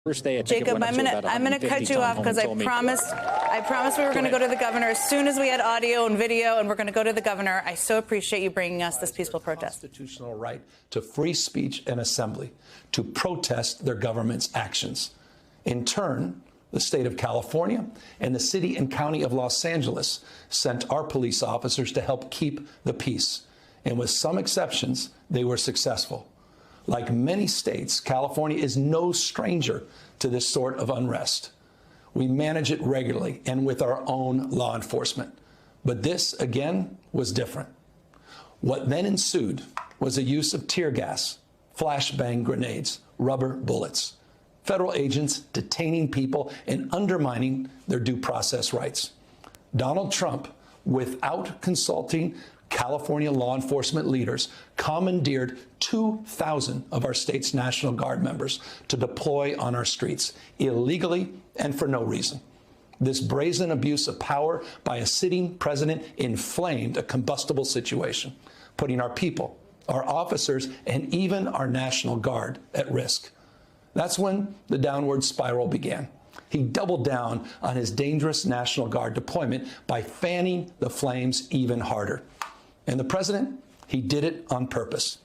First day, Jacob, I'm gonna cut you off because I promised we were going to go to the governor as soon as we had audio and video, and we're going to go to the governor. I so appreciate you bringing us this peaceful protest. Constitutional right to free speech and assembly, to protest their government's actions. In turn, the state of California and the city and county of Los Angeles sent our police officers to help keep the peace. And with some exceptions, they were successful. Like many states, California is no stranger to this sort of unrest. We manage it regularly and with our own law enforcement. But this, again, was different. What then ensued was a use of tear gas, flashbang grenades, rubber bullets, federal agents detaining people and undermining their due process rights. Donald Trump, without consulting California law enforcement leaders, commandeered 2,000 of our state's National Guard members to deploy on our streets illegally and for no reason. This brazen abuse of power by a sitting president inflamed a combustible situation, putting our people, our officers, and even our National Guard at risk. That's when the downward spiral began. He doubled down on his dangerous National Guard deployment by fanning the flames even harder. And the president, he did it on purpose.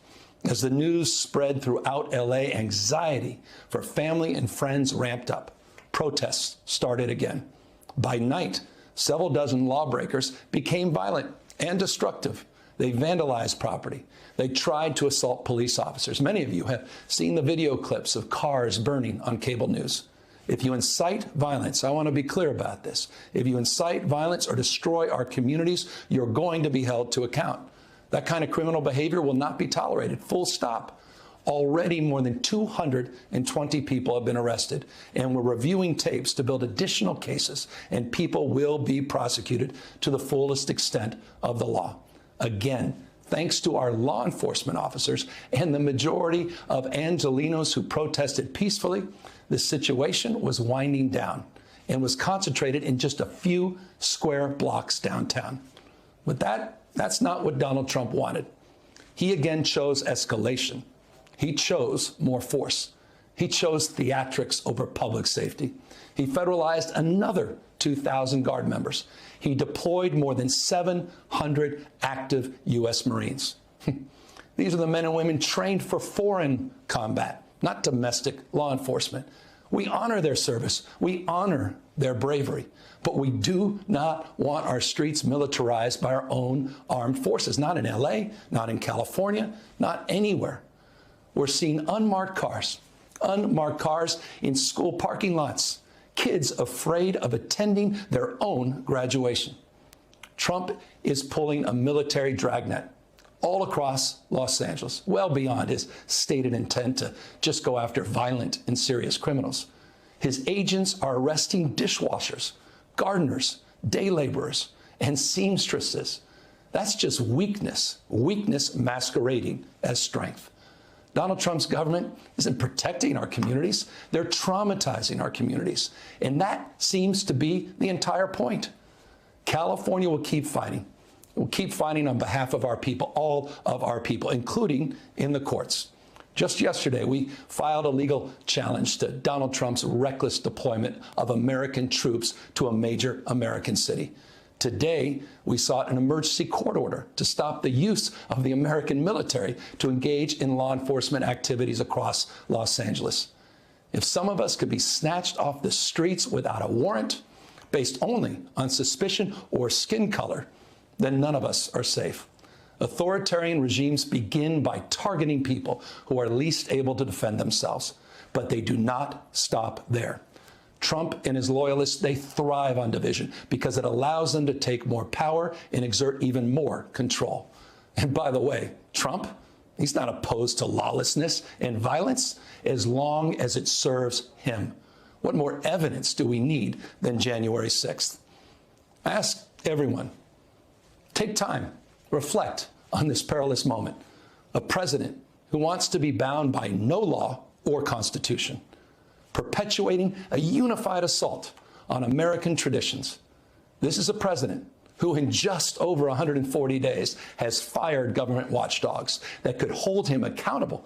As the news spread throughout LA, anxiety for family and friends ramped up. Protests started again. By night, several dozen lawbreakers became violent and destructive. They vandalized property. They tried to assault police officers. Many of you have seen the video clips of cars burning on cable news. If you incite violence, I want to be clear about this. If you incite violence or destroy our communities, you're going to be held to account. That kind of criminal behavior will not be tolerated, full stop. Already more than 220 people have been arrested, and we're reviewing tapes to build additional cases, and people will be prosecuted to the fullest extent of the law. Again, thanks to our law enforcement officers and the majority of Angelenos who protested peacefully, the situation was winding down and was concentrated in just a few square blocks downtown. But that's not what Donald Trump wanted. He again chose escalation. He chose more force. He chose theatrics over public safety. He federalized another 2,000 Guard members. He deployed more than 700 active U.S. Marines. These are the men and women trained for foreign combat, not domestic law enforcement. We honor their service. We honor their bravery. But we do not want our streets militarized by our own armed forces, not in L.A., not in California, not anywhere. We're seeing unmarked cars in school parking lots, kids afraid of attending their own graduation. Trump is pulling a military dragnet all across Los Angeles, well beyond his stated intent to just go after violent and serious criminals. His agents are arresting dishwashers, gardeners, day laborers, and seamstresses. That's just weakness masquerading as strength. Donald Trump's government isn't protecting our communities. They're traumatizing our communities. And that seems to be the entire point. California will keep fighting. We'll keep fighting on behalf of our people, all of our people, including in the courts. Just yesterday, we filed a legal challenge to Donald Trump's reckless deployment of American troops to a major American city. Today, we sought an emergency court order to stop the use of the American military to engage in law enforcement activities across Los Angeles. If some of us could be snatched off the streets without a warrant, based only on suspicion or skin color, then none of us are safe. Authoritarian regimes begin by targeting people who are least able to defend themselves, but they do not stop there. Trump and his loyalists, they thrive on division because it allows them to take more power and exert even more control. And by the way, Trump, he's not opposed to lawlessness and violence as long as it serves him. What more evidence do we need than January 6th? I ask everyone, take time, reflect on this perilous moment. A president who wants to be bound by no law or constitution, perpetuating a unified assault on American traditions. This is a president who in just over 140 days has fired government watchdogs that could hold him accountable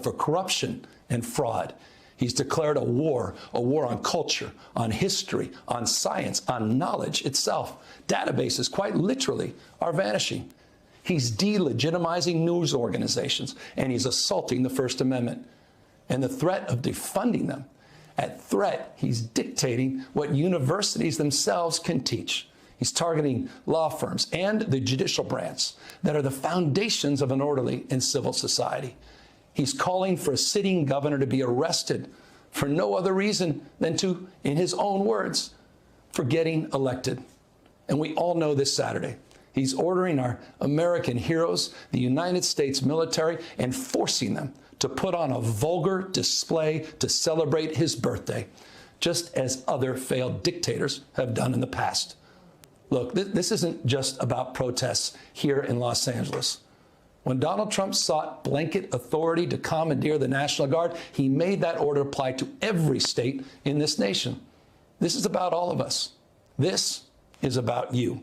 for corruption and fraud. He's declared a war on culture, on history, on science, on knowledge itself. Databases, quite literally, are vanishing. He's delegitimizing news organizations, and he's assaulting the First Amendment. And the threat of defunding them, at threat, he's dictating what universities themselves can teach. He's targeting law firms and the judicial branch that are the foundations of an orderly and civil society. He's calling for a sitting governor to be arrested for no other reason than to, in his own words, for getting elected. And we all know this Saturday, he's ordering our American heroes, the United States military, and forcing them to put on a vulgar display to celebrate his birthday, just as other failed dictators have done in the past. Look, this isn't just about protests here in Los Angeles. When Donald Trump sought blanket authority to commandeer the National Guard, he made that order apply to every state in this nation. This is about all of us. This is about you.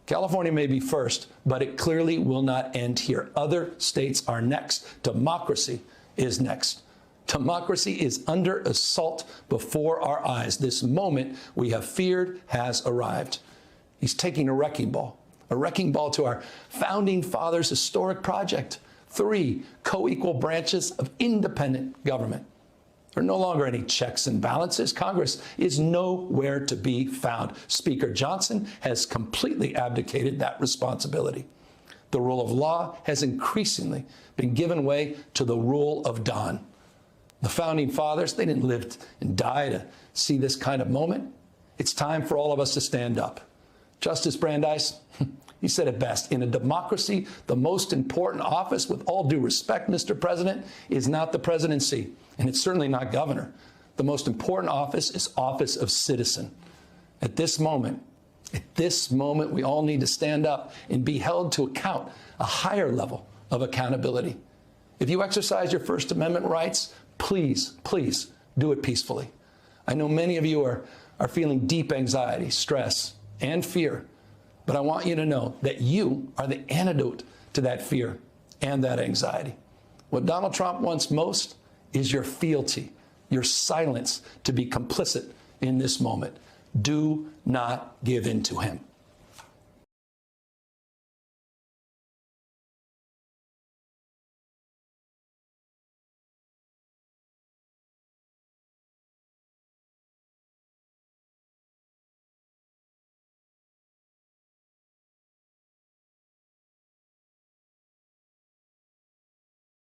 California may be first, but it clearly will not end here. Other states are next. Democracy is next. Democracy is under assault before our eyes. This moment we have feared has arrived. He's taking a wrecking ball to our founding fathers' historic project, 3 co-equal branches of independent government. There are no longer any checks and balances. Congress is nowhere to be found. Speaker Johnson has completely abdicated that responsibility. The rule of law has increasingly been given way to the rule of Don. The founding fathers, they didn't live and die to see this kind of moment. It's time for all of us to stand up. Justice Brandeis, he said it best. In a democracy, the most important office, with all due respect, Mr. President, is not the presidency, and it's certainly not governor. The most important office is office of citizen. At this moment, we all need to stand up and be held to account, a higher level of accountability. If you exercise your First Amendment rights, please do it peacefully. I know many of you are feeling deep anxiety, stress, and fear, but I want you to know that you are the antidote to that fear and that anxiety. What Donald Trump wants most is your fealty, your silence to be complicit in this moment. Do not give in to him.